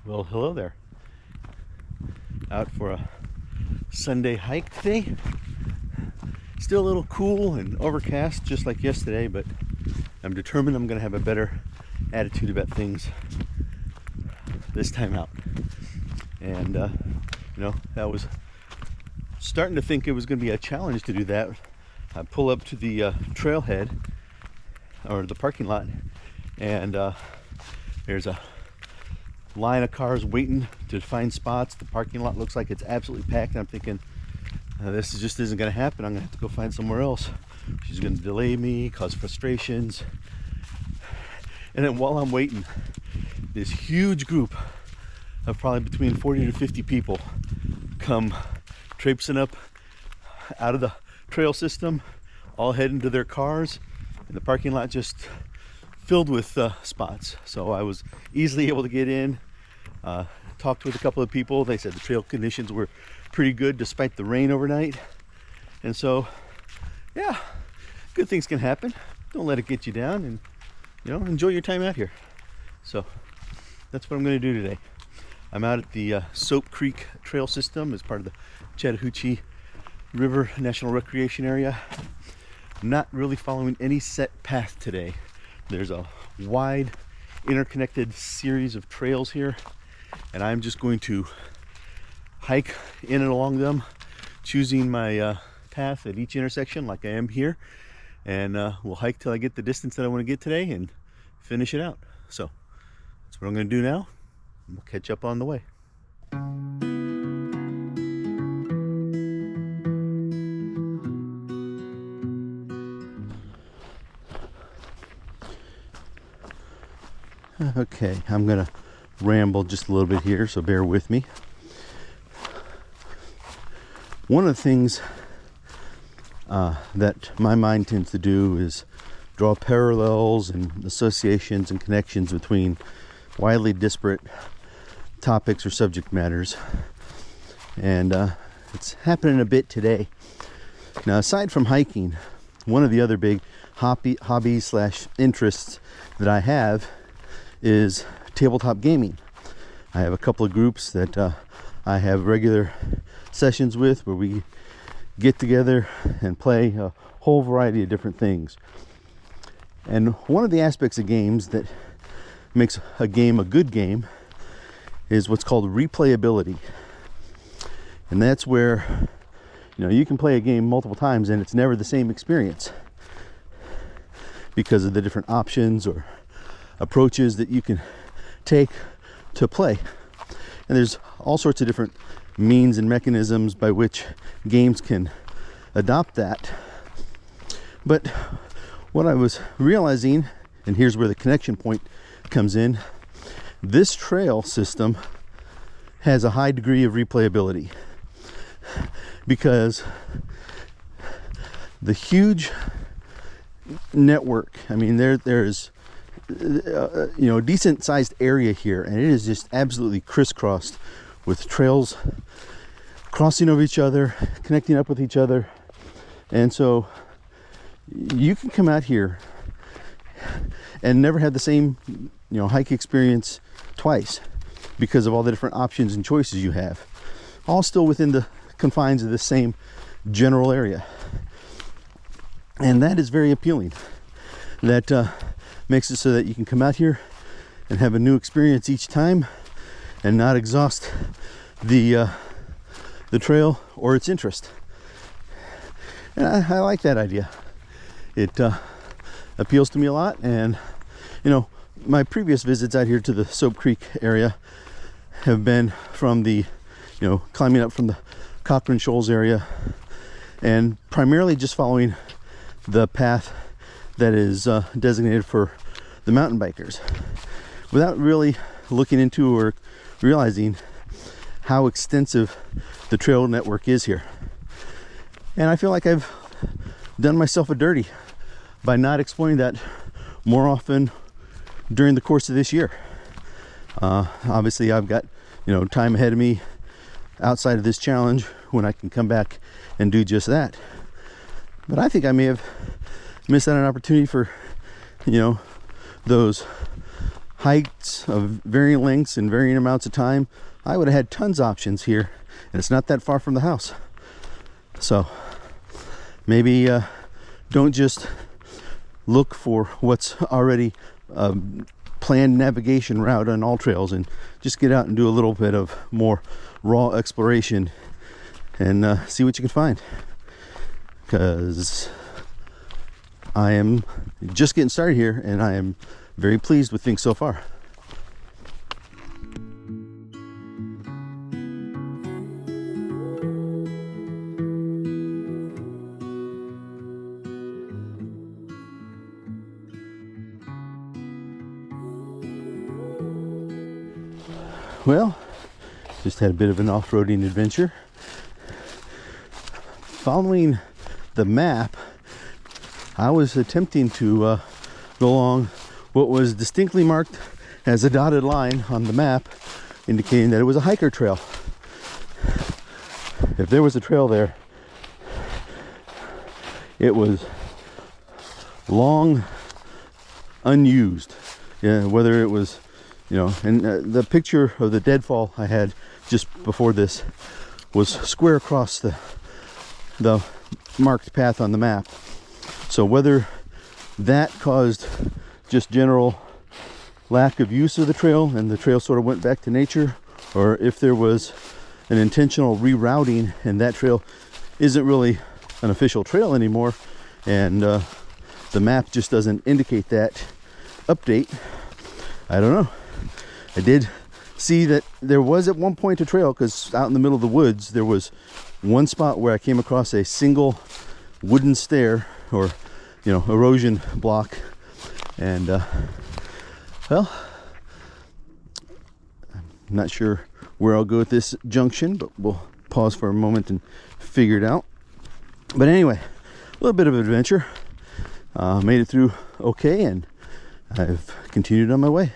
Well, hello there. Out for a Sunday hike today. Still a little cool and overcast just like yesterday, but I'm determined I'm going to have a better attitude about things this time out. And I was starting to think it was going to be a challenge to do that. I pull up to the trailhead or the parking lot, and there's a line of cars waiting to find spots. The parking lot looks like it's absolutely packed, and I'm thinking this just isn't going to happen. I'm going to have to go find somewhere else. She's going to delay me, cause frustrations. And then while I'm waiting, this huge group of probably between 40 to 50 people come traipsing up out of the trail system, all heading to their cars, and the parking lot just filled with spots. So I was easily able to get in, talked with a couple of people. They said the trail conditions were pretty good despite the rain overnight. And so, yeah, good things can happen. Don't let it get you down, and enjoy your time out here. So that's what I'm going to do today. I'm out at the Sope Creek trail system as part of the Chattahoochee River National Recreation Area. I'm not really following any set path today. There's a wide interconnected series of trails here, and I'm just going to hike in and along them, choosing my path at each intersection like I am here, and we'll hike till I get the distance that I want to get today and finish it out. So that's what I'm going to do now. We'll catch up on the way. Okay, I'm gonna ramble just a little bit here, so bear with me. One of the things that my mind tends to do is draw parallels and associations and connections between widely disparate topics or subject matters, and it's happening a bit today. Now, aside from hiking, one of the other big hobbies / interests that I have is tabletop gaming. I have a couple of groups that I have regular sessions with where we get together and play a whole variety of different things. And one of the aspects of games that makes a game a good game is what's called replayability. And that's where you can play a game multiple times and it's never the same experience because of the different options or approaches that you can take to play. And there's all sorts of different means and mechanisms by which games can adopt that. But what I was realizing, and here's where the connection point comes in, this trail system has a high degree of replayability because the huge network, there's a decent sized area here, and it is just absolutely crisscrossed with trails crossing over each other, connecting up with each other. And so you can come out here and never have the same hike experience twice because of all the different options and choices you have, all still within the confines of the same general area. And that is very appealing. That makes it so that you can come out here and have a new experience each time and not exhaust the trail or its interest. And I like that idea. It appeals to me a lot. And my previous visits out here to the Sope Creek area have been from the climbing up from the Cochrane Shoals area and primarily just following the path that is designated for the mountain bikers, without really looking into or realizing how extensive the trail network is here. And I feel like I've done myself a dirty by not exploring that more often during the course of this year. Obviously I've got time ahead of me outside of this challenge when I can come back and do just that. But I think I may have missed out on an opportunity for those hikes of varying lengths and varying amounts of time, I would have had tons of options here, and it's not that far from the house. So maybe don't just look for what's already a planned navigation route on all trails, and just get out and do a little bit of more raw exploration and see what you can find, because I am just getting started here and I am very pleased with things so far. Well, just had a bit of an off-roading adventure. Following the map, I was attempting to go along what was distinctly marked as a dotted line on the map, indicating that it was a hiker trail. If there was a trail there, it was long unused. Yeah, whether it was, you know, and the picture of the deadfall I had just before this was square across the marked path on the map. So whether that caused just general lack of use of the trail and the trail sort of went back to nature, or if there was an intentional rerouting and that trail isn't really an official trail anymore, and the map just doesn't indicate that update, I don't know. I did see that there was at one point a trail, because out in the middle of the woods there was one spot where I came across a single wooden stair, or, you know, erosion block, and well, I'm not sure where I'll go at this junction, but we'll pause for a moment and figure it out. But anyway, a little bit of adventure. Made it through okay, and I've continued on my way.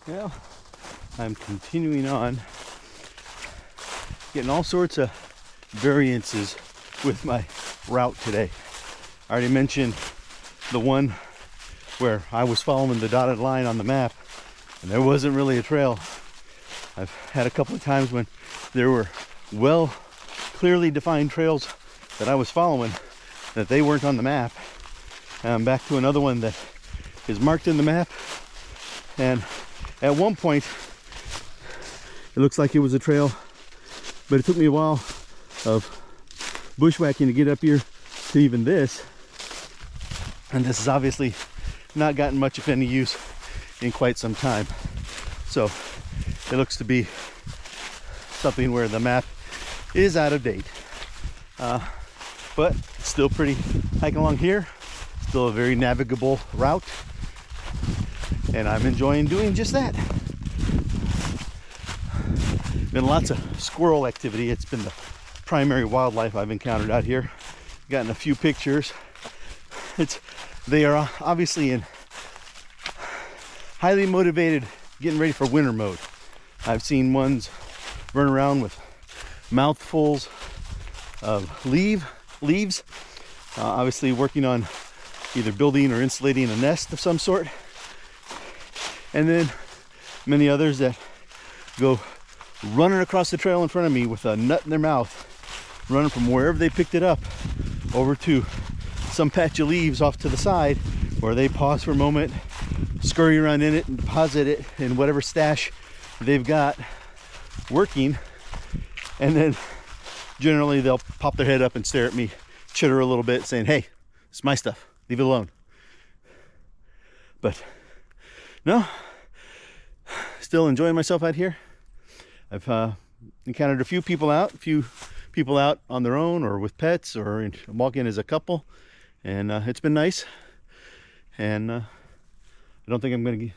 Well, I'm continuing on, getting all sorts of variances with my route today. I already mentioned the one where I was following the dotted line on the map and there wasn't really a trail. I've had a couple of times when there were well clearly defined trails that I was following that they weren't on the map. And I'm back to another one that is marked in the map, and at one point it looks like it was a trail, but it took me a while of bushwhacking to get up here to even this, and this has obviously not gotten much of any use in quite some time. So it looks to be something where the map is out of date, but it's still pretty hiking along here, still a very navigable route, and I'm enjoying doing just that. Been lots of squirrel activity. It's been the primary wildlife I've encountered out here. Gotten a few pictures. They are obviously in highly motivated, getting ready for winter mode. I've seen ones run around with mouthfuls of leaves, obviously working on either building or insulating a nest of some sort. And then many others that go running across the trail in front of me with a nut in their mouth, running from wherever they picked it up over to some patch of leaves off to the side, where they pause for a moment, scurry around in it and deposit it in whatever stash they've got working, and then generally they'll pop their head up and stare at me, chitter a little bit, saying, "Hey, it's my stuff, leave it alone." But no, still enjoying myself out here. I've encountered a few people out, a few people out on their own or with pets or walk in as a couple. And it's been nice. And I don't think I'm going to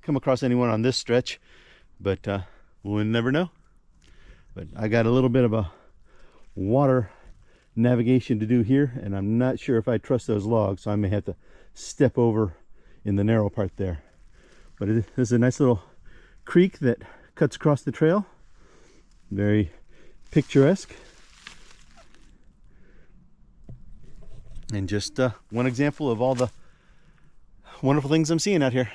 come across anyone on this stretch, but we'll never know. But I got a little bit of a water navigation to do here, and I'm not sure if I trust those logs, so I may have to step over in the narrow part there. But it is a nice little creek that cuts across the trail. Very picturesque. And just one example of all the wonderful things I'm seeing out here.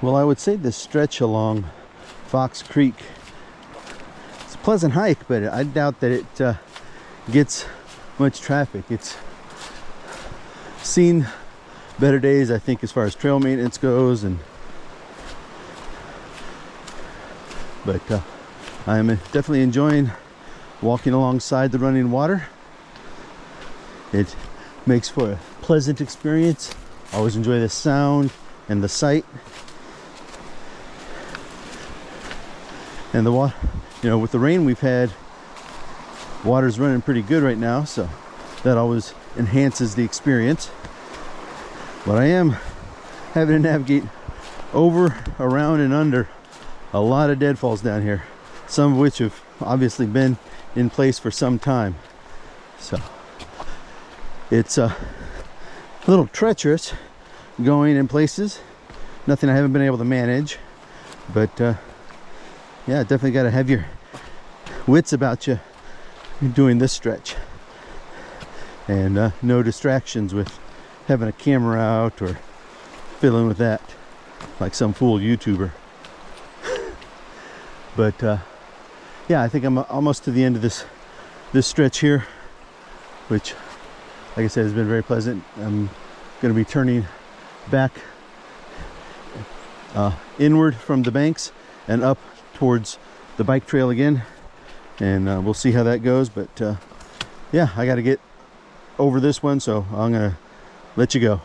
Well, I would say this stretch along Fox Creek, it's a pleasant hike, but I doubt that it gets much traffic. It's seen better days, I think, as far as trail maintenance goes, but I am definitely enjoying walking alongside the running water. It makes for a pleasant experience. I always enjoy the sound and the sight. And the water, you know, with the rain we've had, water's running pretty good right now, so that always enhances the experience. But I am having to navigate over, around, and under a lot of deadfalls down here, some of which have obviously been in place for some time. So it's a little treacherous going in places. Nothing I haven't been able to manage, but yeah, definitely got to have your wits about you doing this stretch, and no distractions with having a camera out or fiddling with that like some fool YouTuber. But yeah, I think I'm almost to the end of this stretch here, which, like I said, has been very pleasant. I'm going to be turning back inward from the banks and up towards the bike trail again, and we'll see how that goes. But yeah, I got to get over this one, so I'm gonna let you go.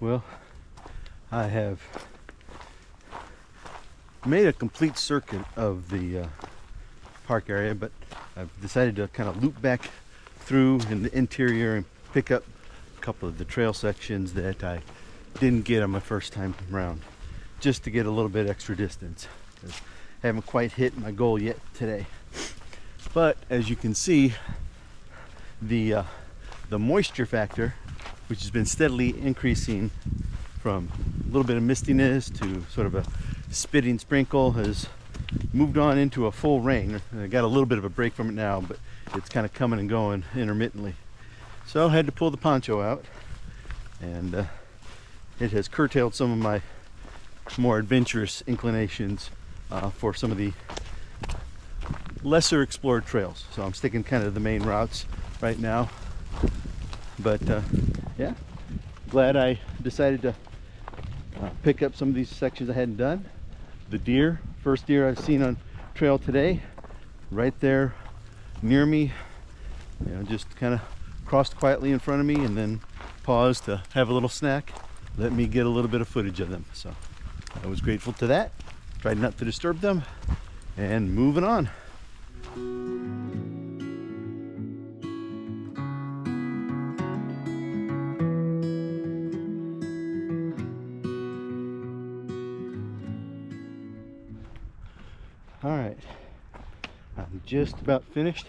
Well, I have made a complete circuit of the park area, but I've decided to kind of loop back through in the interior and pick up a couple of the trail sections that I didn't get on my first time around, just to get a little bit extra distance, because I haven't quite hit my goal yet today. But as you can see, the moisture factor, which has been steadily increasing from a little bit of mistiness to sort of a spitting sprinkle, has moved on into a full rain. I got a little bit of a break from it now, but it's kind of coming and going intermittently. So I had to pull the poncho out, and it has curtailed some of my more adventurous inclinations for some of the lesser explored trails. So I'm sticking kind of the main routes right now. But yeah, glad I decided to pick up some of these sections I hadn't done. The deer, first deer I've seen on trail today, right there near me, you know, just kind of crossed quietly in front of me and then paused to have a little snack. Let me get a little bit of footage of them. So I was grateful to that. Tried not to disturb them, and moving on. All right, I'm just about finished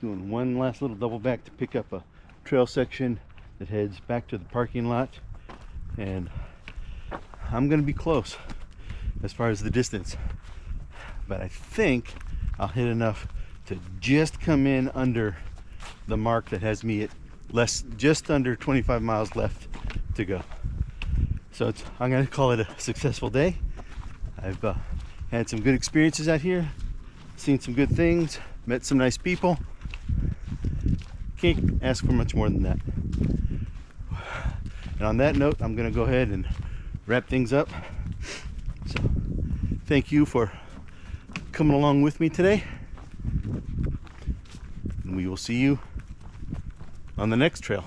doing one last little double back to pick up a trail section that heads back to the parking lot, and I'm gonna be close as far as the distance, but I think I'll hit enough to just come in under the mark that has me at just under 25 miles left to go. So I'm gonna call it a successful day. I've had some good experiences out here, seen some good things, met some nice people. Can't ask for much more than that. And on that note, I'm gonna go ahead and wrap things up. So thank you for coming along with me today, and we will see you on the next trail.